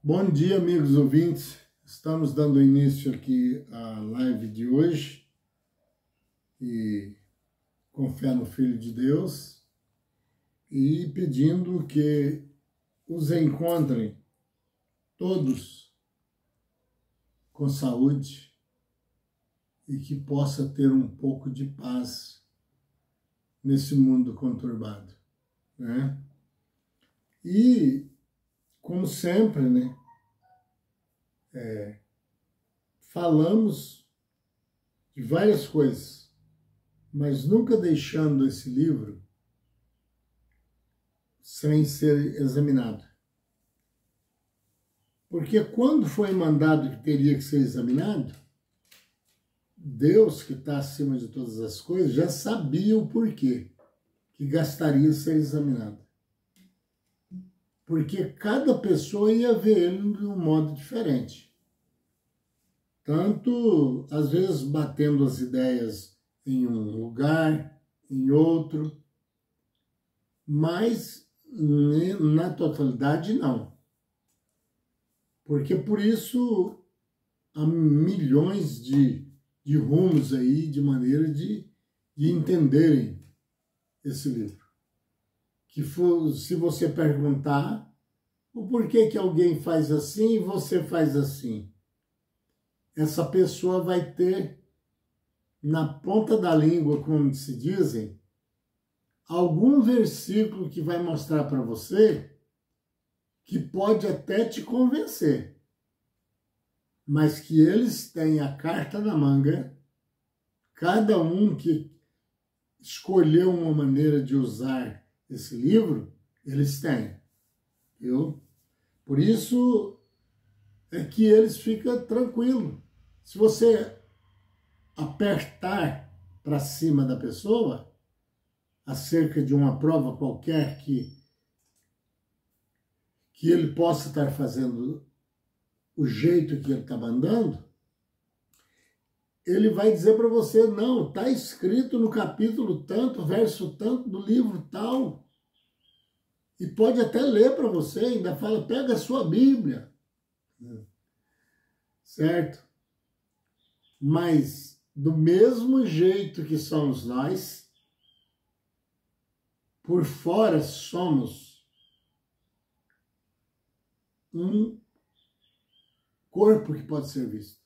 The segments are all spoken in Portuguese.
Bom dia, amigos ouvintes. Estamos dando início aqui à live de hoje e com fé no Filho de Deus e pedindo que os encontrem todos com saúde e que possa ter um pouco de paz nesse mundo conturbado, né? E como sempre, né? Falamos de várias coisas, mas nunca deixando esse livro sem ser examinado. Porque quando foi mandado que teria que ser examinado, Deus, que está acima de todas as coisas, já sabia o porquê que gastaria ser examinado. Porque cada pessoa ia ver ele de um modo diferente. Tanto, às vezes, batendo as ideias em um lugar, em outro, mas na totalidade não. Porque por isso há milhões de rumos aí, de maneira de entenderem esse livro. Que se você perguntar o porquê que alguém faz assim e você faz assim, essa pessoa vai ter na ponta da língua, como se dizem, algum versículo que vai mostrar para você que pode até te convencer, mas que eles têm a carta na manga, cada um que escolheu uma maneira de usar esse livro, eles têm, viu? Por isso é que eles ficam tranquilos. Se você apertar para cima da pessoa, acerca de uma prova qualquer que ele possa estar fazendo o jeito que ele está mandando, ele vai dizer para você, não, está escrito no capítulo tanto, verso tanto, do livro tal, e pode até ler para você, ainda fala, pega a sua Bíblia, certo? Mas, do mesmo jeito que somos nós, por fora somos um corpo que pode ser visto.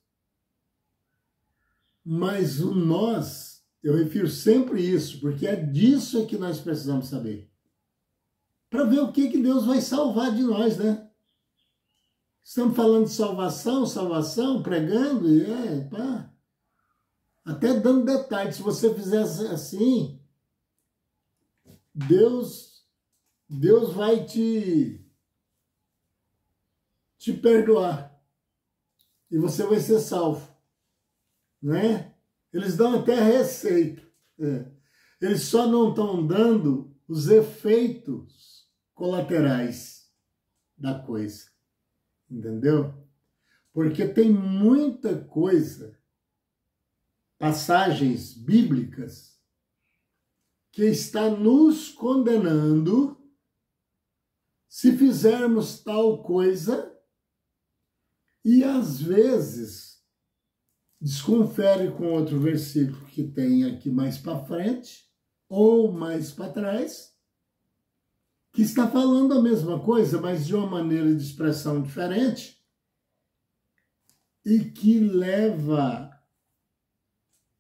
Mas o nós, eu refiro sempre isso, porque é disso que nós precisamos saber. Para ver o que Deus vai salvar de nós, né? Estamos falando de salvação, pregando, e até dando detalhes. Se você fizesse assim, Deus vai te perdoar. E você vai ser salvo. Né? Eles dão até a receita. Eles só não estão dando os efeitos colaterais da coisa. Entendeu? Porque tem muita coisa, passagens bíblicas, que está nos condenando se fizermos tal coisa e, às vezes, desconfere com outro versículo que tem aqui mais para frente ou mais para trás, que está falando a mesma coisa, mas de uma maneira de expressão diferente, e que leva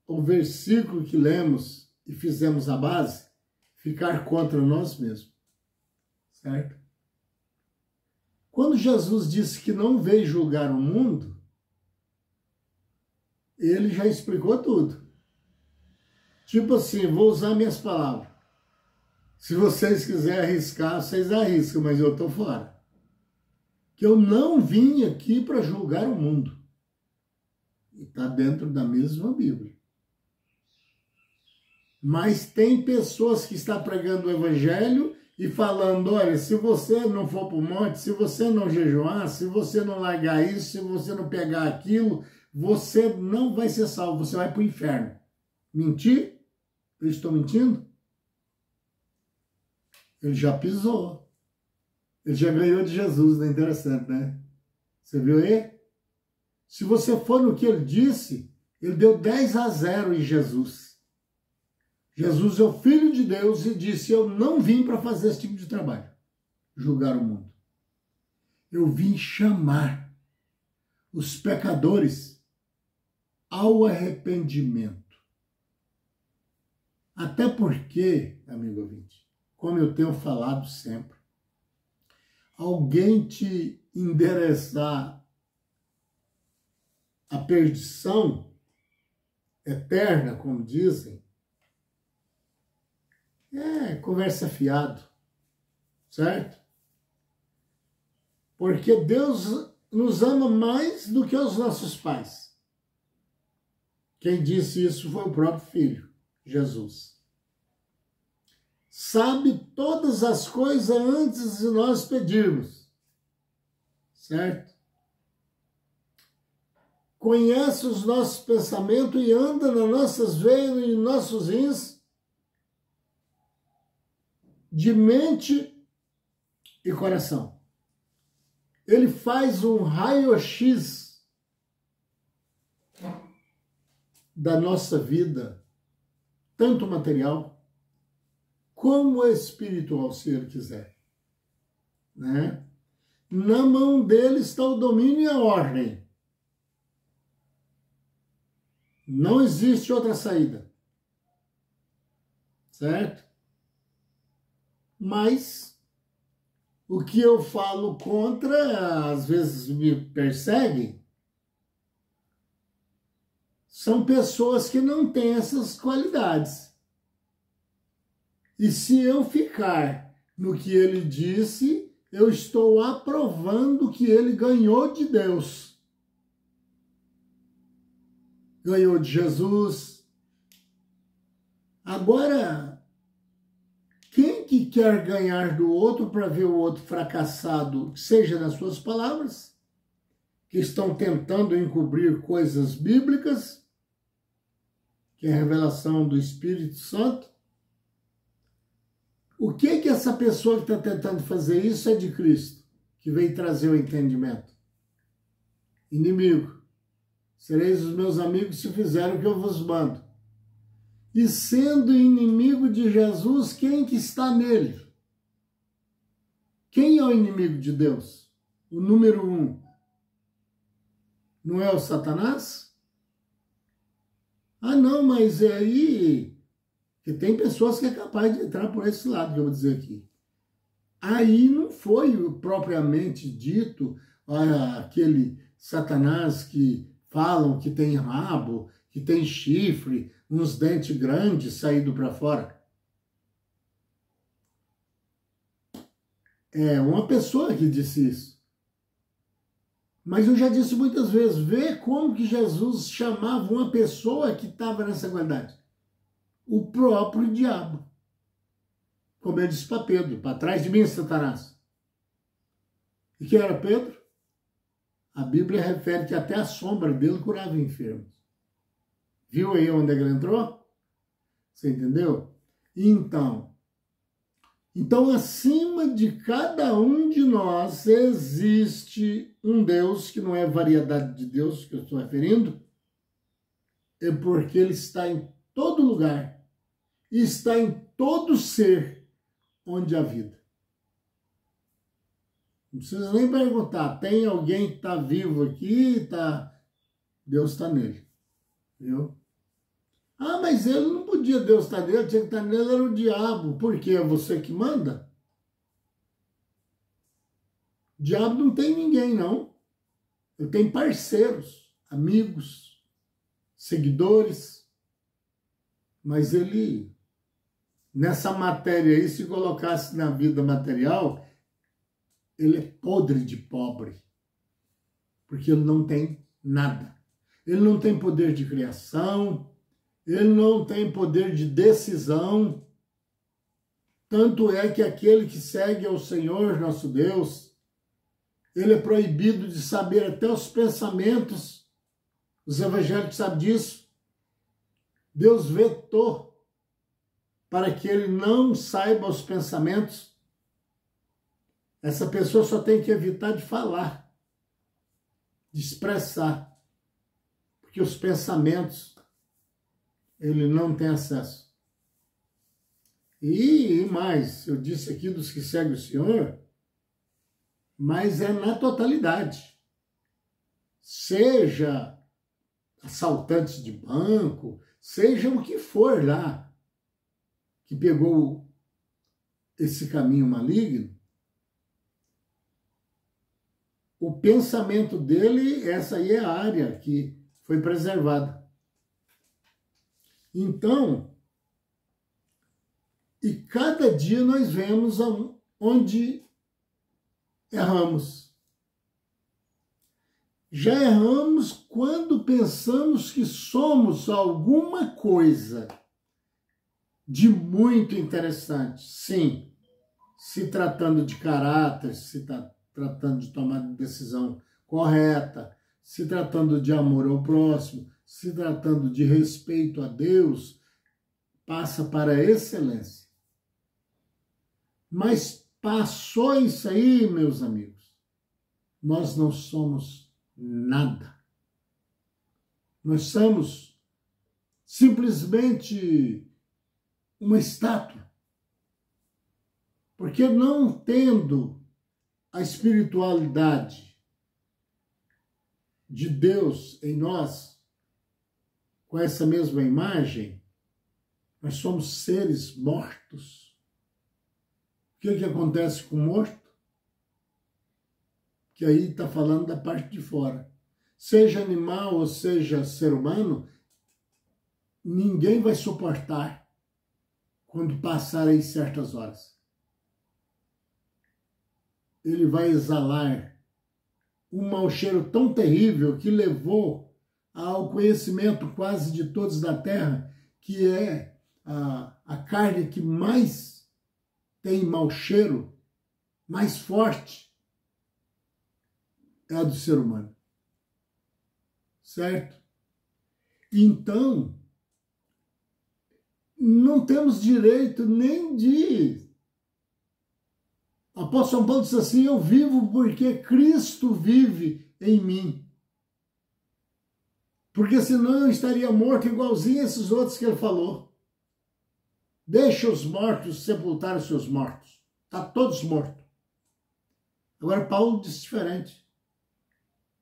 o versículo que lemos e fizemos a base ficar contra nós mesmos, certo? Quando Jesus disse que não veio julgar o mundo, ele já explicou tudo. Tipo assim, vou usar minhas palavras. Se vocês quiserem arriscar, vocês arriscam, mas eu estou fora. Que eu não vim aqui para julgar o mundo. E está dentro da mesma Bíblia. Mas tem pessoas que estão pregando o Evangelho e falando, olha, se você não for para o monte, se você não jejuar, se você não largar isso, se você não pegar aquilo, você não vai ser salvo, você vai para o inferno. Mentir? Eu estou mentindo? Ele já pisou. Ele já ganhou de Jesus, né? Interessante, né? Você viu aí? Se você for no que ele disse, ele deu 10-0 em Jesus. Jesus é o Filho de Deus e disse, eu não vim para fazer esse tipo de trabalho, julgar o mundo. Eu vim chamar os pecadores ao arrependimento. Até porque, amigo ouvinte, como eu tenho falado sempre, alguém te endereçar a perdição eterna, como dizem, é conversa fiado, certo? Porque Deus nos ama mais do que os nossos pais. Quem disse isso foi o próprio Filho, Jesus. Sabe todas as coisas antes de nós pedirmos, certo? Conhece os nossos pensamentos e anda nas nossas veias e nossos rins, de mente e coração. Ele faz um raio-x da nossa vida, tanto material como espiritual, se ele quiser, né? Na mão dele está o domínio e a ordem. Não existe outra saída, certo? Mas o que eu falo contra, às vezes me perseguem, são pessoas que não têm essas qualidades. E se eu ficar no que ele disse, eu estou aprovando que ele ganhou de Deus. Ganhou de Jesus. Agora, quem que quer ganhar do outro para ver o outro fracassado, seja nas suas palavras, que estão tentando encobrir coisas bíblicas, que é a revelação do Espírito Santo? O que que essa pessoa que está tentando fazer isso é de Cristo, que veio trazer o entendimento? Inimigo. Sereis os meus amigos se fizerem o que eu vos mando. E sendo inimigo de Jesus, quem que está nele? Quem é o inimigo de Deus? O número 1. Não é o Satanás? Ah, não, mas é aí que tem pessoas que é capaz de entrar por esse lado que eu vou dizer aqui. Aí não foi propriamente dito aquele Satanás que falam que tem rabo, que tem chifre, uns dentes grandes saídos para fora. É uma pessoa que disse isso. Mas eu já disse muitas vezes, vê como que Jesus chamava uma pessoa que estava nessa qualidade. O próprio diabo. Como ele disse para Pedro, para trás de mim, Satanás. E quem era Pedro? A Bíblia refere que até a sombra dele curava enfermos. Viu aí onde ele entrou? Você entendeu? Então, acima de cada um de nós existe um Deus, que não é variedade de Deus que eu estou referindo, é porque ele está em todo lugar, e está em todo ser onde há vida. Não precisa nem perguntar, tem alguém que está vivo aqui? Deus está nele, viu? Ah, mas ele não podia, Deus estar nele, tinha que estar nele, era o diabo. Por quê? É você que manda? O diabo não tem ninguém, não. Ele tem parceiros, amigos, seguidores, mas ele, nessa matéria aí, se colocasse na vida material, ele é podre de pobre, porque ele não tem nada. Ele não tem poder de criação, ele não tem poder de decisão. Tanto é que aquele que segue ao Senhor, nosso Deus, ele é proibido de saber até os pensamentos. Os evangélicos sabem disso. Deus vetou para que ele não saiba os pensamentos. Essa pessoa só tem que evitar de falar. de expressar, porque os pensamentos ele não tem acesso. E mais, eu disse aqui dos que seguem o Senhor, mas é na totalidade. Seja assaltantes de banco, seja o que for lá, que pegou esse caminho maligno, o pensamento dele, essa aí é a área que foi preservada. Então, e cada dia nós vemos onde erramos. Já erramos quando pensamos que somos alguma coisa de muito interessante. Sim, se tratando de caráter, se tratando de tomar decisão correta, se tratando de amor ao próximo, se tratando de respeito a Deus, passa para a excelência. Mas passou isso aí, meus amigos, nós não somos nada. Nós somos simplesmente uma estátua. Porque não tendo a espiritualidade de Deus em nós, com essa mesma imagem, nós somos seres mortos. O que acontece com o morto? Que aí está falando da parte de fora. Seja animal ou seja ser humano, ninguém vai suportar quando passar aí certas horas. Ele vai exalar um mau cheiro tão terrível que levou ao conhecimento quase de todos da terra, que é a carne que mais tem mau cheiro, mais forte, é a do ser humano. Certo? Então, não temos direito nem de... O apóstolo São Paulo diz assim, eu vivo porque Cristo vive em mim. Porque senão eu estaria morto igualzinho a esses outros que ele falou. Deixa os mortos sepultar os seus mortos. Está todos mortos. Agora Paulo diz diferente.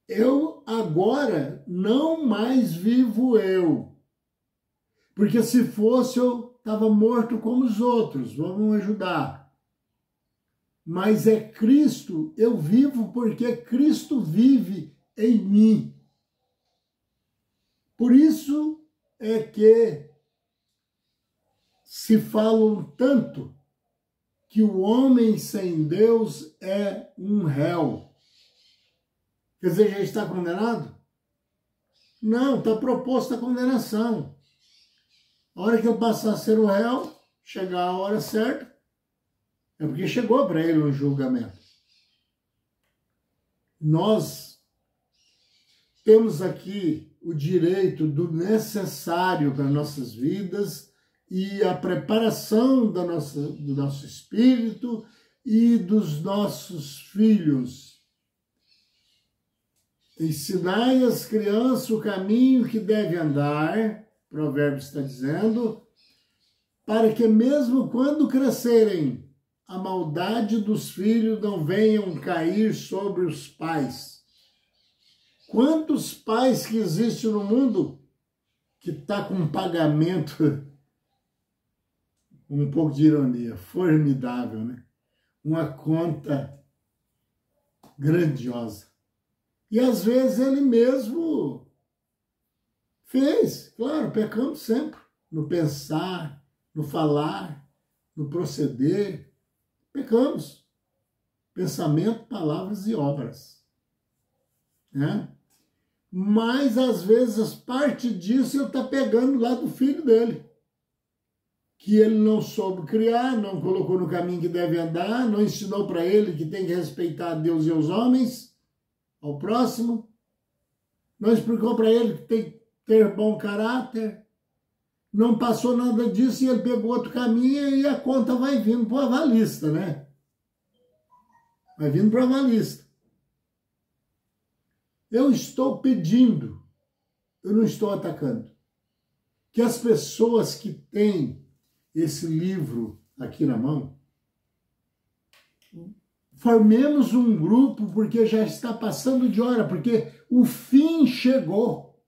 Eu agora não mais vivo eu. Porque se fosse eu estava morto como os outros. Vamos ajudar. Mas é Cristo, eu vivo porque Cristo vive em mim. Por isso é que se falam tanto que o homem sem Deus é um réu. Quer dizer, já está condenado? Não, está proposta a condenação. A hora que eu passar a ser o réu, chegar a hora certa, é porque chegou para ele um julgamento. Nós temos aqui o direito do necessário para nossas vidas e a preparação do nosso espírito e dos nossos filhos. Ensinai às crianças o caminho que deve andar, Provérbios está dizendo, para que mesmo quando crescerem, a maldade dos filhos não venham cair sobre os pais. Quantos pais que existem no mundo que está com um pagamento, um pouco de ironia, formidável, né? Uma conta grandiosa. E às vezes ele mesmo fez, claro, pecamos sempre, no pensar, no falar, no proceder, pecamos. Pensamento, palavras e obras. Né? Mas às vezes parte disso ele está pegando lá do filho dele, que ele não soube criar, não colocou no caminho que deve andar, não ensinou para ele que tem que respeitar a Deus e os homens, ao próximo, não explicou para ele que tem que ter bom caráter, não passou nada disso e ele pegou outro caminho e a conta vai vindo para o avalista, né? Vai vindo para o avalista. Eu estou pedindo, eu não estou atacando, que as pessoas que têm esse livro aqui na mão, formemos um grupo, porque já está passando de hora, porque o fim chegou.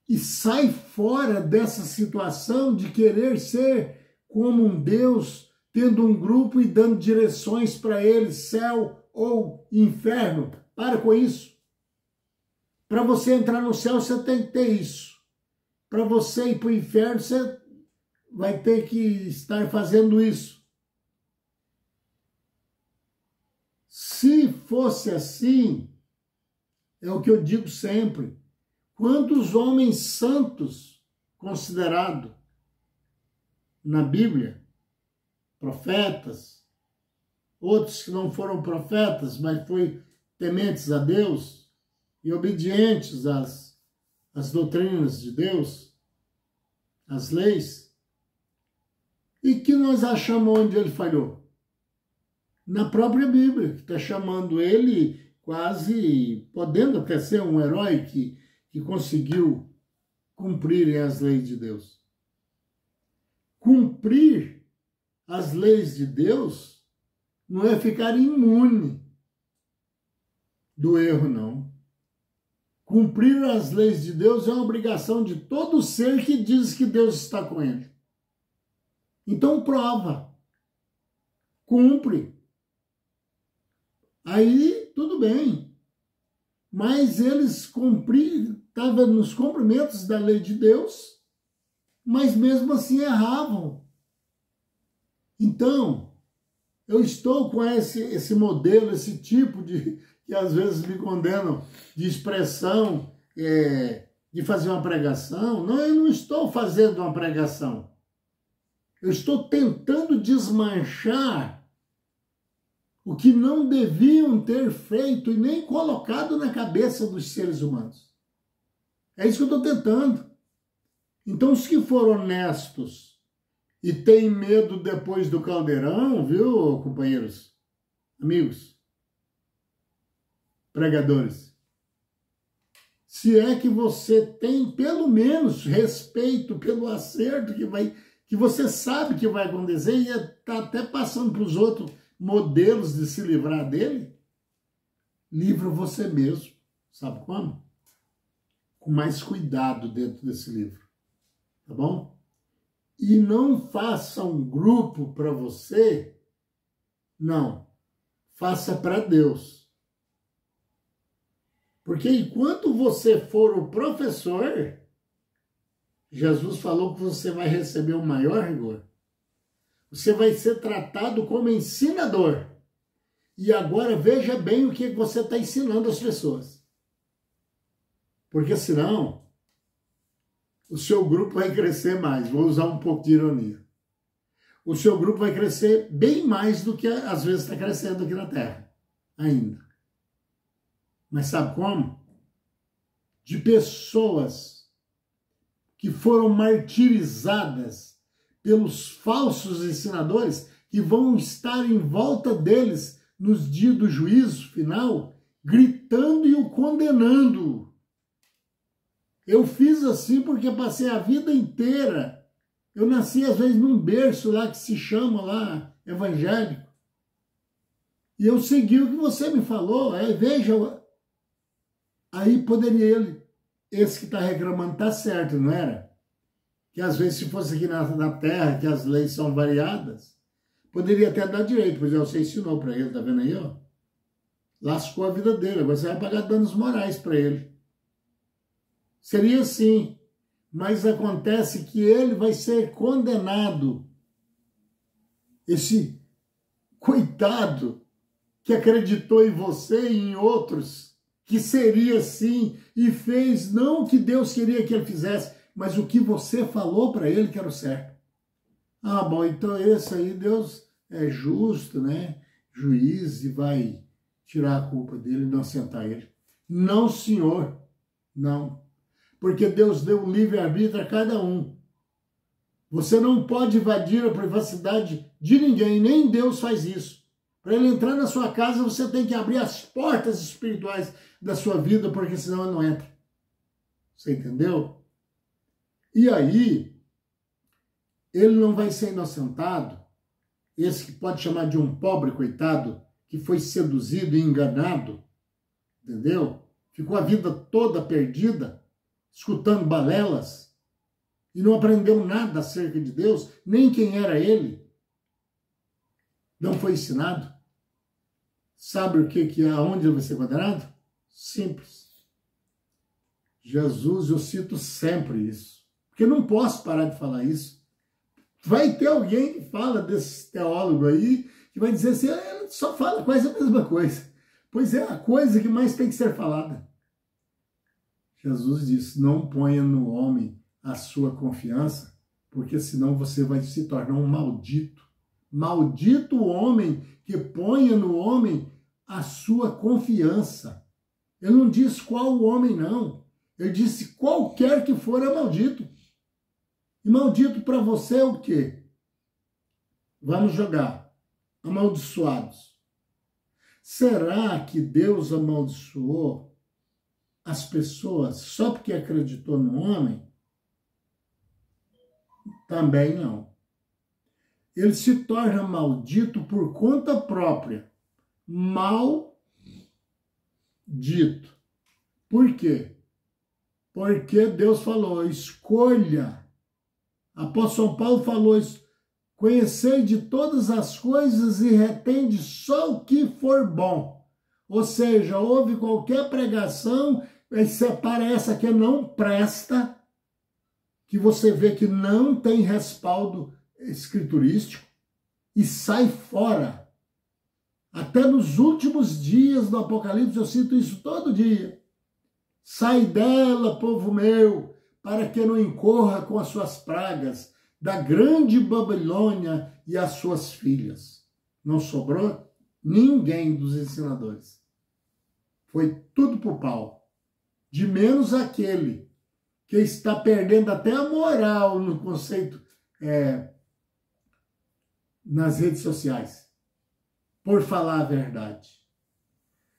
E sai fora dessa situação de querer ser como um Deus, tendo um grupo e dando direções para ele, céu ou inferno. Para com isso. Para você entrar no céu, você tem que ter isso. Para você ir para o inferno, você vai ter que estar fazendo isso. Se fosse assim, é o que eu digo sempre, quantos homens santos considerados na Bíblia, profetas, outros que não foram profetas, mas foram tementes a Deus e obedientes às doutrinas de Deus, às leis, e que nós achamos onde ele falhou? Na própria Bíblia, que está chamando ele quase, podendo até ser um herói que conseguiu cumprir as leis de Deus. Cumprir as leis de Deus não é ficar imune do erro, não. Cumprir as leis de Deus é uma obrigação de todo ser que diz que Deus está com ele. Então prova, cumpre. Aí tudo bem, mas eles estavam nos cumprimentos da lei de Deus, mas mesmo assim erravam. Então, eu estou com esse modelo, esse tipo de, que às vezes me condenam, de expressão, de fazer uma pregação. Não, eu não estou fazendo uma pregação. Eu estou tentando desmanchar o que não deviam ter feito e nem colocado na cabeça dos seres humanos. É isso que eu estou tentando. Então, os que foram honestos e têm medo depois do caldeirão, viu, companheiros, amigos, pregadores, se é que você tem pelo menos respeito pelo acerto que você sabe que vai acontecer e está até passando para os outros modelos de se livrar dele, livra você mesmo. Sabe como? Com mais cuidado dentro desse livro. Tá bom? E não faça um grupo para você, não. Faça para Deus. Porque enquanto você for o professor, Jesus falou que você vai receber o maior rigor. Você vai ser tratado como ensinador. E agora veja bem o que você está ensinando às pessoas. Porque senão, o seu grupo vai crescer mais. Vou usar um pouco de ironia. O seu grupo vai crescer bem mais do que às vezes está crescendo aqui na Terra. Ainda. Mas sabe como? De pessoas que foram martirizadas pelos falsos ensinadores que vão estar em volta deles nos dias do juízo final, gritando e o condenando. Eu fiz assim porque passei a vida inteira. Eu nasci às vezes num berço lá que se chama lá evangélico. E eu segui o que você me falou. Veja, aí poderia esse que está reclamando está certo, não era? Que às vezes se fosse aqui na Terra, que as leis são variadas, poderia até dar direito, pois você ensinou para ele, tá vendo aí, ó? Lascou a vida dele, agora você vai pagar danos morais para ele. Seria assim, mas acontece que ele vai ser condenado. Esse coitado que acreditou em você e em outros, que seria assim, e fez não o que Deus queria que ele fizesse, mas o que você falou para ele que era o certo. Ah, bom, então esse aí Deus é justo, né? Juiz, e vai tirar a culpa dele e inocentar ele. Não, senhor, não. Porque Deus deu um livre-arbítrio a cada um. Você não pode invadir a privacidade de ninguém, nem Deus faz isso. Para ele entrar na sua casa, você tem que abrir as portas espirituais da sua vida, porque senão ele não entra. Você entendeu? E aí, ele não vai ser inocentado, esse que pode chamar de um pobre coitado, que foi seduzido e enganado, entendeu? Ficou a vida toda perdida, escutando balelas, e não aprendeu nada acerca de Deus, nem quem era ele. Não foi ensinado. Sabe o que é, aonde ele vai ser condenado? Simples. Jesus, eu cito sempre isso, porque eu não posso parar de falar isso. Vai ter alguém que fala desse teólogo aí, que vai dizer assim, ele só fala quase a mesma coisa. Pois é a coisa que mais tem que ser falada. Jesus disse, não ponha no homem a sua confiança, porque senão você vai se tornar um maldito. Maldito o homem que ponha no homem a sua confiança. Ele não diz qual o homem, não. Ele disse qualquer que for é maldito. E maldito para você é o quê? Vamos jogar. Amaldiçoados. Será que Deus amaldiçoou as pessoas só porque acreditou no homem? Também não. Ele se torna maldito por conta própria. Maldito. Por quê? Porque Deus falou, escolha. Apóstolo São Paulo falou isso. Conhecei de todas as coisas e retende só o que for bom. Ou seja, houve qualquer pregação, e separa essa que não presta, que você vê que não tem respaldo escriturístico, e sai fora. Até nos últimos dias do Apocalipse, eu cito isso todo dia. Sai dela, povo meu, para que não incorra com as suas pragas, da grande Babilônia e as suas filhas. Não sobrou ninguém dos ensinadores. Foi tudo pro pau. De menos aquele que está perdendo até a moral no conceito nas redes sociais, por falar a verdade.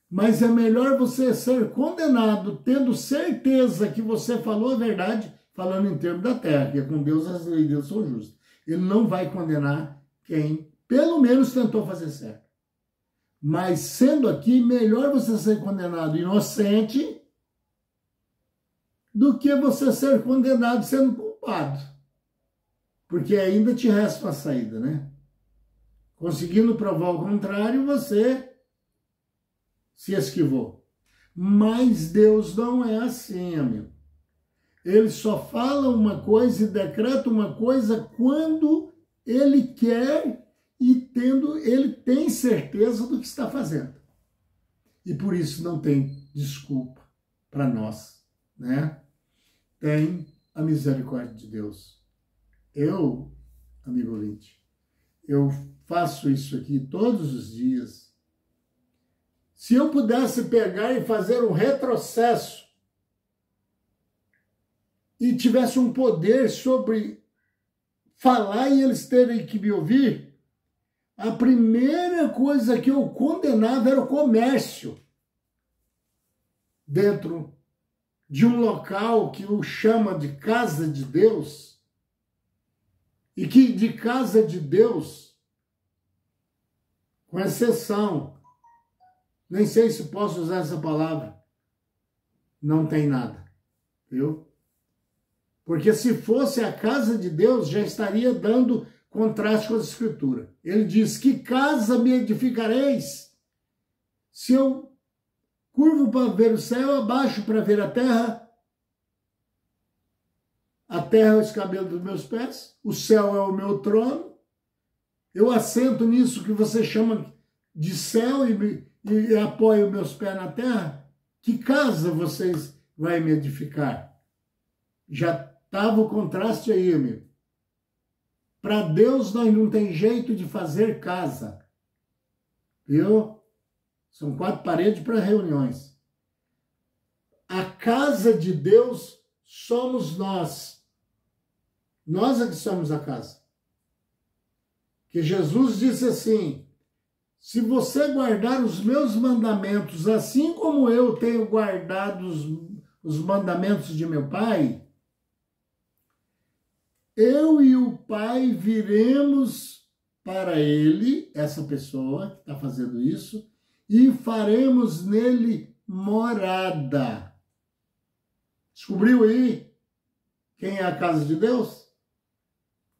Mas é melhor você ser condenado tendo certeza que você falou a verdade, falando em termos da terra, que é com Deus as leis de Deus são justas. Ele não vai condenar quem pelo menos tentou fazer certo. Mas sendo aqui, melhor você ser condenado inocente do que você ser condenado sendo culpado. Porque ainda te resta uma saída, né? Conseguindo provar o contrário, você se esquivou. Mas Deus não é assim, amigo. Ele só fala uma coisa e decreta uma coisa quando ele quer e ele tem certeza do que está fazendo. E por isso não tem desculpa para nós, né? Tem a misericórdia de Deus. Eu, amigo ouvinte, eu faço isso aqui todos os dias. Se eu pudesse pegar e fazer um retrocesso e tivesse um poder sobre falar e eles terem que me ouvir, a primeira coisa que eu condenava era o comércio dentro de um local que o chama de casa de Deus, e que de casa de Deus, com exceção, nem sei se posso usar essa palavra, não tem nada, viu? Porque se fosse a casa de Deus, já estaria dando contraste com a Escritura. Ele diz, que casa me edificareis? Se eu curvo para ver o céu, abaixo para ver a terra é o escabelo dos meus pés, o céu é o meu trono, eu assento nisso que você chama de céu e apoio meus pés na terra, que casa vocês vão me edificar? Já estava o contraste aí, amigo. Para Deus nós não tem jeito de fazer casa, viu? São 4 paredes para reuniões. A casa de Deus somos nós. Nós é que somos a casa. Que Jesus disse assim, se você guardar os meus mandamentos, assim como eu tenho guardado os mandamentos de meu Pai, eu e o Pai viremos para ele, essa pessoa que está fazendo isso, e faremos nele morada. Descobriu aí quem é a casa de Deus?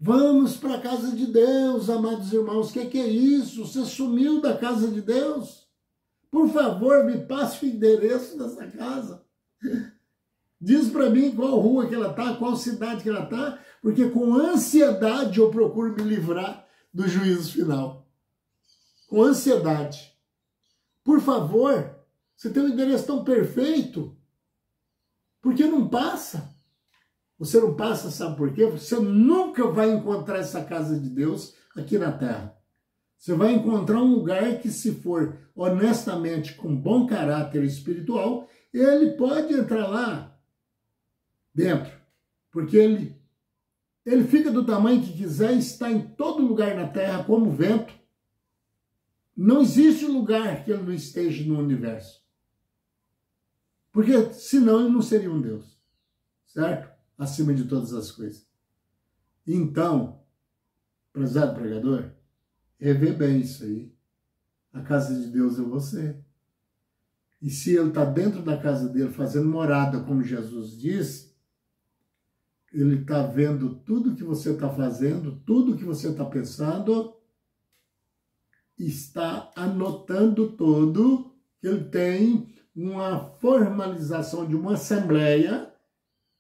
Vamos para a casa de Deus, amados irmãos. O que é isso? Você sumiu da casa de Deus? Por favor, me passe o endereço dessa casa. Diz para mim qual rua que ela está, qual cidade que ela está, porque com ansiedade eu procuro me livrar do juízo final. Com ansiedade. Por favor, você tem um endereço tão perfeito, por que não passa? Você não passa, sabe por quê? Você nunca vai encontrar essa casa de Deus aqui na terra. Você vai encontrar um lugar que, se for honestamente com bom caráter espiritual, ele pode entrar lá dentro, porque ele fica do tamanho que quiser, está em todo lugar na terra como vento. Não existe lugar que ele não esteja no universo. Porque senão ele não seria um Deus, certo? Acima de todas as coisas. Então, prezado pregador, revê bem isso aí. A casa de Deus é você. E se ele está dentro da casa dele, fazendo morada, como Jesus disse, ele está vendo tudo que você está fazendo, tudo que você está pensando, está anotando tudo, que ele tem uma formalização de uma assembleia,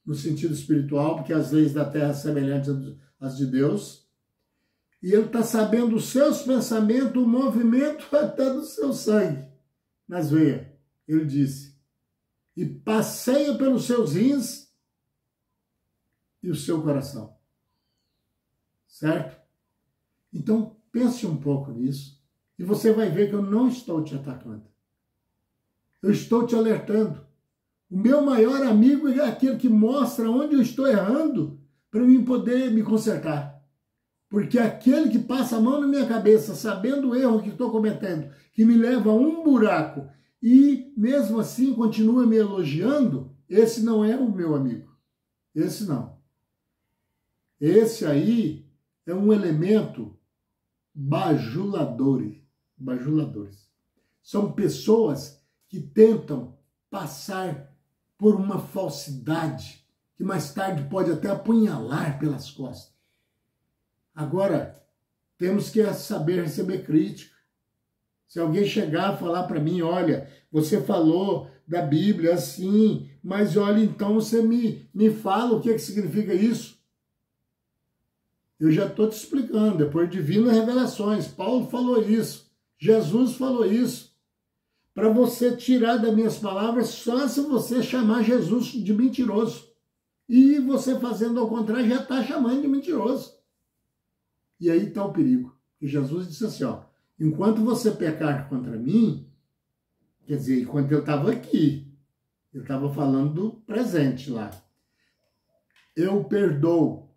no sentido espiritual, porque as leis da terra são semelhantes às de Deus, e ele está sabendo os seus pensamentos, o movimento até do seu sangue nas veias, ele disse, e passeia pelos seus rins e o seu coração, certo? Então, pense um pouco nisso, e você vai ver que eu não estou te atacando, eu estou te alertando. O meu maior amigo é aquele que mostra onde eu estou errando para mim poder me consertar. Porque aquele que passa a mão na minha cabeça, sabendo o erro que estou cometendo, que me leva a um buraco e mesmo assim continua me elogiando, esse não é o meu amigo. Esse não. Esse aí é um elemento bajuladores. São pessoas que tentam passar por uma falsidade, que mais tarde pode até apunhalar pelas costas. Agora, temos que saber receber crítica. Se alguém chegar a falar para mim, olha, você falou da Bíblia assim, mas olha, então você me fala o que significa isso. Eu já estou te explicando, depois de divinas revelações, Paulo falou isso, Jesus falou isso. Para você tirar das minhas palavras, só se você chamar Jesus de mentiroso. E você fazendo ao contrário, já está chamando de mentiroso. E aí está o perigo. E Jesus disse assim, ó, enquanto você pecar contra mim, quer dizer, enquanto eu estava aqui, eu estava falando do presente lá, eu perdoo.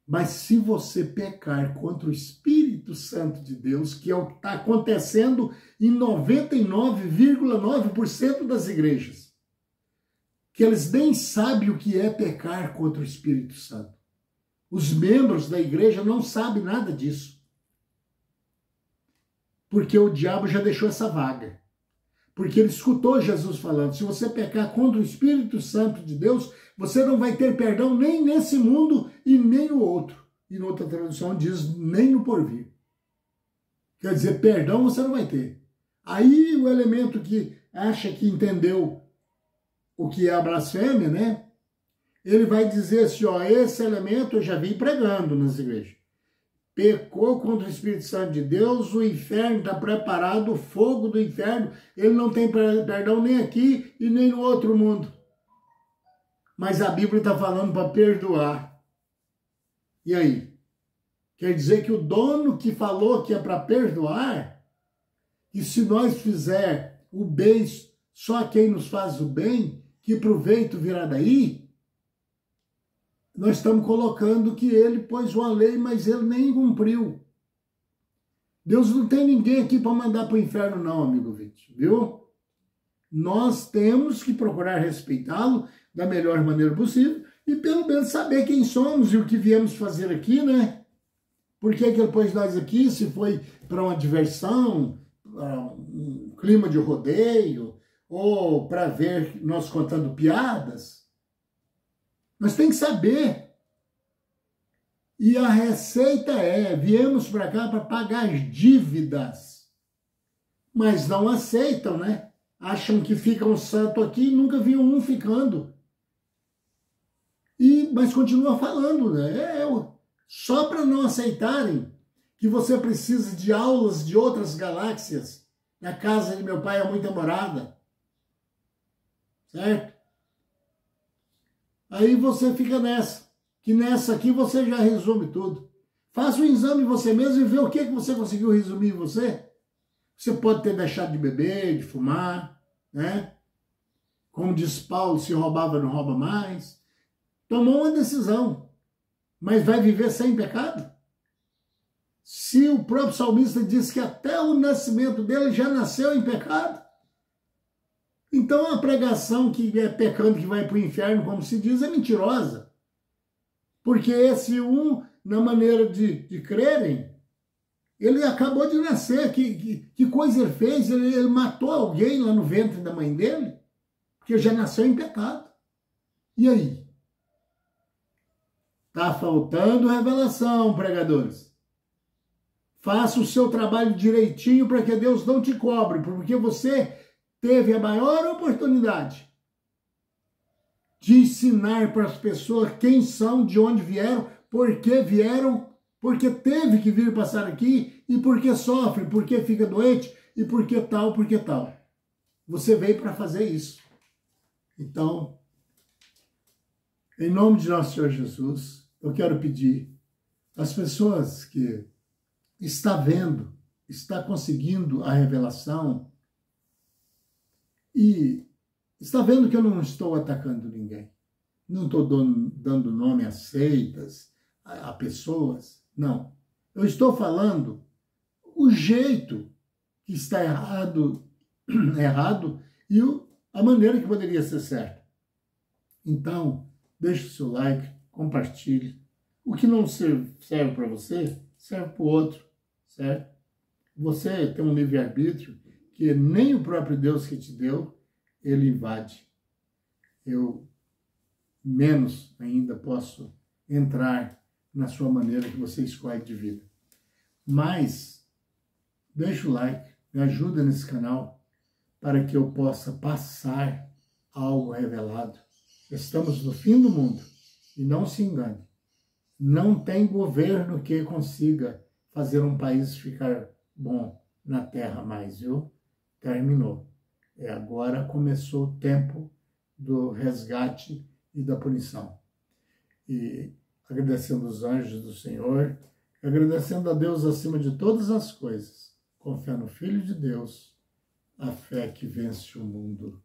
Mas se você pecar contra o Espírito Santo de Deus, que é o que está acontecendo em 99,9% das igrejas, que eles nem sabem o que é pecar contra o Espírito Santo. Os membros da igreja não sabem nada disso. Porque o diabo já deixou essa vaga. Porque ele escutou Jesus falando, se você pecar contra o Espírito Santo de Deus, você não vai ter perdão nem nesse mundo e nem no outro. E na outra tradução diz, nem no porvir. Quer dizer, perdão você não vai ter. Aí o elemento que acha que entendeu o que é a blasfêmia, né? Ele vai dizer assim, ó, esse elemento eu já vim pregando nas igrejas. Pecou contra o Espírito Santo de Deus, o inferno está preparado, o fogo do inferno, ele não tem perdão nem aqui e nem no outro mundo. Mas a Bíblia está falando para perdoar. E aí? Quer dizer que o dono que falou que é para perdoar, e se nós fizer o bem só a quem nos faz o bem, que proveito virá daí, nós estamos colocando que ele pôs uma lei, mas ele nem cumpriu. Deus não tem ninguém aqui para mandar para o inferno, não, amigo Vítor, viu? Nós temos que procurar respeitá-lo da melhor maneira possível e pelo menos saber quem somos e o que viemos fazer aqui, né? Por que ele pôs nós aqui? Se foi para uma diversão, um clima de rodeio, ou para ver nós contando piadas? Nós temos que saber. E a receita viemos para cá para pagar as dívidas. Mas não aceitam, né? Acham que ficam santo aqui e nunca viam um ficando. Mas continua falando, né? Só para não aceitarem que você precisa de aulas de outras galáxias. Na casa de meu pai é muita morada. Certo? Aí você fica nessa. Que nessa aqui você já resume tudo. Faça um exame você mesmo e vê o que você conseguiu resumir em você. Você pode ter deixado de beber, de fumar, né? Como diz Paulo, se roubava, não rouba mais. Tomou uma decisão, mas vai viver sem pecado? Se o próprio salmista diz que até o nascimento dele já nasceu em pecado, então a pregação que é pecando que vai para o inferno, como se diz, é mentirosa. Porque esse na maneira de crerem, ele acabou de nascer. Que coisa ele fez? Ele matou alguém lá no ventre da mãe dele, porque já nasceu em pecado. E aí? Está faltando revelação, pregadores. Faça o seu trabalho direitinho para que Deus não te cobre, porque você teve a maior oportunidade de ensinar para as pessoas quem são, de onde vieram, por que vieram, porque teve que vir passar aqui, e por que sofre, por que fica doente, e por que tal, por que tal. Você veio para fazer isso. Então, em nome de nosso Senhor Jesus, eu quero pedir às pessoas que está vendo, está conseguindo a revelação e está vendo que eu não estou atacando ninguém. Não estou dando nome a seitas, a pessoas. Não. Eu estou falando o jeito que está errado e a maneira que poderia ser certa. Então, deixe o seu like, compartilhe. O que não serve para você, serve para o outro, certo? Você tem um livre-arbítrio que nem o próprio Deus que te deu, ele invade. Eu menos ainda posso entrar na sua maneira que você escolhe de vida. Mas, deixa o like, me ajuda nesse canal para que eu possa passar algo revelado. Estamos no fim do mundo e não se engane. Não tem governo que consiga fazer um país ficar bom na terra mais, viu? Terminou. Agora começou o tempo do resgate e da punição. E agradecendo os anjos do Senhor, agradecendo a Deus acima de todas as coisas, com fé no Filho de Deus, a fé que vence o mundo.